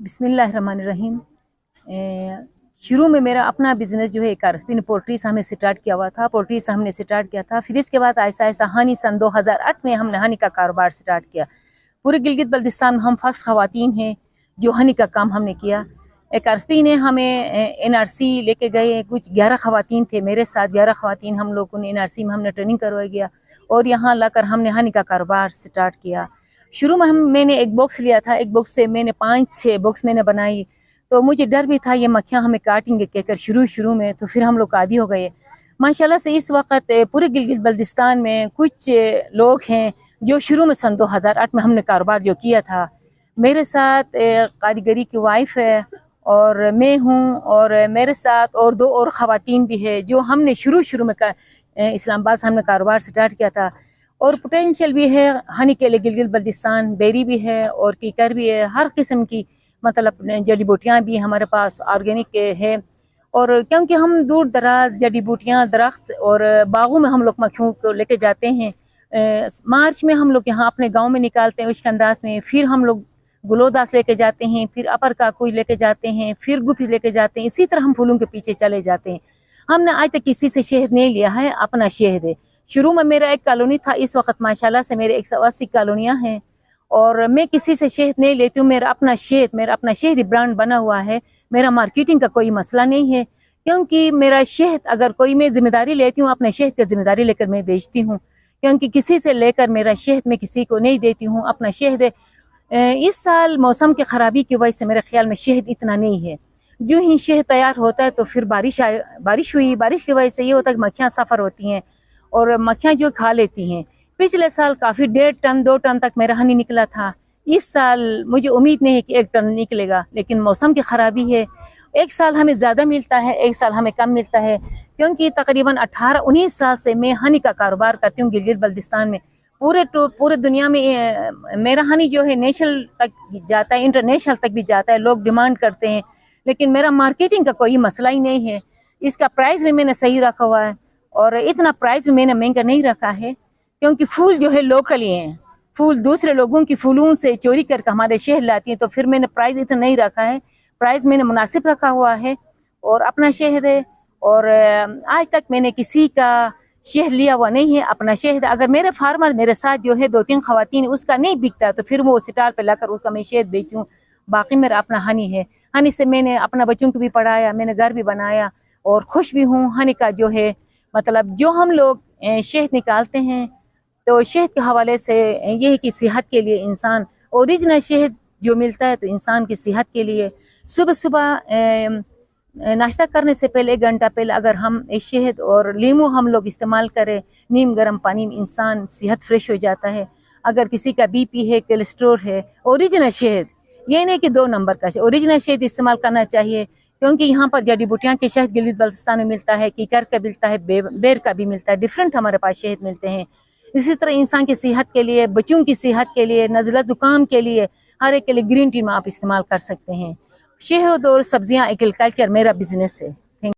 बिस्मिल्लाहिर्रहमानिर्रहीम। शुरू में मेरा अपना बिज़नेस जो है कारस्पिन पोल्ट्री से हमने स्टार्ट किया हुआ था। पोल्ट्री से हमने स्टार्ट किया था, फिर इसके बाद आहिस्ता आहिस्ता हनी सन 2008 में हमने हनी का कारोबार स्टार्ट किया। पूरे गिलगित बल्तिस्तान में हम फर्स्ट ख़वातीन हैं जो हनी का काम हमने किया। कारस्पी ने हमें NRC लेके गए, कुछ 11 ख़वातीन थे मेरे साथ, 11 ख़वातीन हम लोगों ने NRC में हमने ट्रेनिंग करवाया गया और यहाँ लाकर हमने हनी का कारोबार स्टार्ट किया। शुरू में मैंने एक बॉक्स लिया था, एक बॉक्स से मैंने 5-6 बॉक्स मैंने बनाई, तो मुझे डर भी था ये मक्खियाँ हमें काटेंगे कहकर शुरू में, तो फिर हम लोग आदी हो गए। माशाल्लाह से इस वक्त पूरे गिलगित बल्तिस्तान में कुछ लोग हैं जो शुरू में सन 2008 में हमने कारोबार जो किया था। मेरे साथ कारीगरी की वाइफ है और मैं हूँ, और मेरे साथ और 2 और ख़वातीन भी है जो हमने शुरू में इस्लामाबाद से हमने कारोबार स्टार्ट किया था। और पोटेंशियल भी है हनी के लिए गिलगित बल्तिस्तान, बेरी भी है और कीकर भी है, हर किस्म की मतलब जड़ी बूटियाँ भी हमारे पास ऑर्गेनिक है। और क्योंकि हम दूर दराज जड़ी बूटियाँ, दरख्त और बागों में हम लोग मक्खियों को लेके जाते हैं। मार्च में हम लोग यहाँ अपने गांव में निकालते हैं उश्क अंदाज में, फिर हम लोग गुलोदास लेके जाते हैं, फिर अपर काकोई लेके जाते हैं, फिर गुफी लेके जाते हैं। इसी तरह हम फूलों के पीछे चले जाते हैं। हमने आज तक किसी से शहद नहीं लिया है, अपना शहद है। शुरू में मेरा एक कॉलोनी था, इस वक्त माशाल्लाह से मेरे 180 कॉलोनियाँ हैं और मैं किसी से शहद नहीं लेती हूँ। मेरा अपना शहद ब्रांड बना हुआ है। मेरा मार्केटिंग का कोई मसला नहीं है, क्योंकि मेरा शहद अगर कोई मैं जिम्मेदारी लेती हूँ, अपने शहद की जिम्मेदारी लेकर मैं बेचती हूँ, क्योंकि किसी से लेकर मेरा शहद मैं किसी को नहीं देती हूँ। अपना शहद इस साल मौसम की ख़राबी की वजह से मेरे ख्याल में शहद इतना नहीं है। जो ही शहद तैयार होता है तो फिर बारिश हुई, बारिश की वजह से ये होता है कि मक्खियाँ सफ़र होती हैं और मक्खियाँ जो खा लेती हैं। पिछले साल काफ़ी 1.5 टन 2 टन तक मेरा हनी निकला था। इस साल मुझे उम्मीद नहीं है कि 1 टन निकलेगा, लेकिन मौसम की ख़राबी है। एक साल हमें ज़्यादा मिलता है, एक साल हमें कम मिलता है, क्योंकि तकरीबन 18-19 साल से मैं हनी का कारोबार करती हूँ गिलगित बल्तिस्तान में। पूरे दुनिया में मेरा हनी जो है नेशनल तक जाता है, इंटरनेशनल तक भी जाता है, लोग डिमांड करते हैं। लेकिन मेरा मार्केटिंग का कोई मसला ही नहीं है। इसका प्राइस भी मैंने सही रखा हुआ है और इतना प्राइस भी मैंने महंगा नहीं रखा है, क्योंकि फूल जो है लोकल ही हैं। फूल दूसरे लोगों की फूलों से चोरी करके हमारे शहर लाती हैं, तो फिर मैंने प्राइस इतना नहीं रखा है। प्राइस मैंने मुनासिब रखा हुआ है और अपना शहर है। और आज तक मैंने किसी का शहद लिया हुआ नहीं है। अपना शहद अगर मेरे फार्मर मेरे साथ जो है 2-3 ख़वातीन उसका नहीं बिकता तो फिर वो स्टाल पे लाकर उसका मैं शहद बेचूँ। बाकी मेरा अपना हनी है। हनी से मैंने अपना बच्चों को भी पढ़ाया, मैंने घर भी बनाया और खुश भी हूँ। हनी का जो है मतलब जो हम लोग शहद निकालते हैं तो शहद के हवाले से ये है कि सेहत के लिए इंसान ओरिजिनल शहद जो मिलता है तो इंसान की सेहत के लिए सुबह नाश्ता करने से पहले 1 घंटा पहले अगर हम शहद और लीमू हम लोग इस्तेमाल करें, नीम गर्म पानी में इंसान सेहत फ्रेश हो जाता है। अगर किसी का BP है, कोलेस्ट्रॉल है, ओरिजिनल शहद, ये नहीं कि 2 नंबर का, ओरिजिनल शहद इस्तेमाल करना चाहिए, क्योंकि यहाँ पर जड़ी बूटियाँ के शहद गिलगित बल्तिस्तान में मिलता है, कीकर का मिलता है, बेर का भी मिलता है, डिफरेंट हमारे पास शहद मिलते हैं। इसी तरह इंसान की सेहत के लिए, बच्चों की सेहत के लिए, नज़ला ज़ुकाम के लिए, हर एक के लिए ग्रीन टी में आप इस्तेमाल कर सकते हैं। शहद और सब्जियाँ एग्रीकल्चर मेरा बिजनेस है।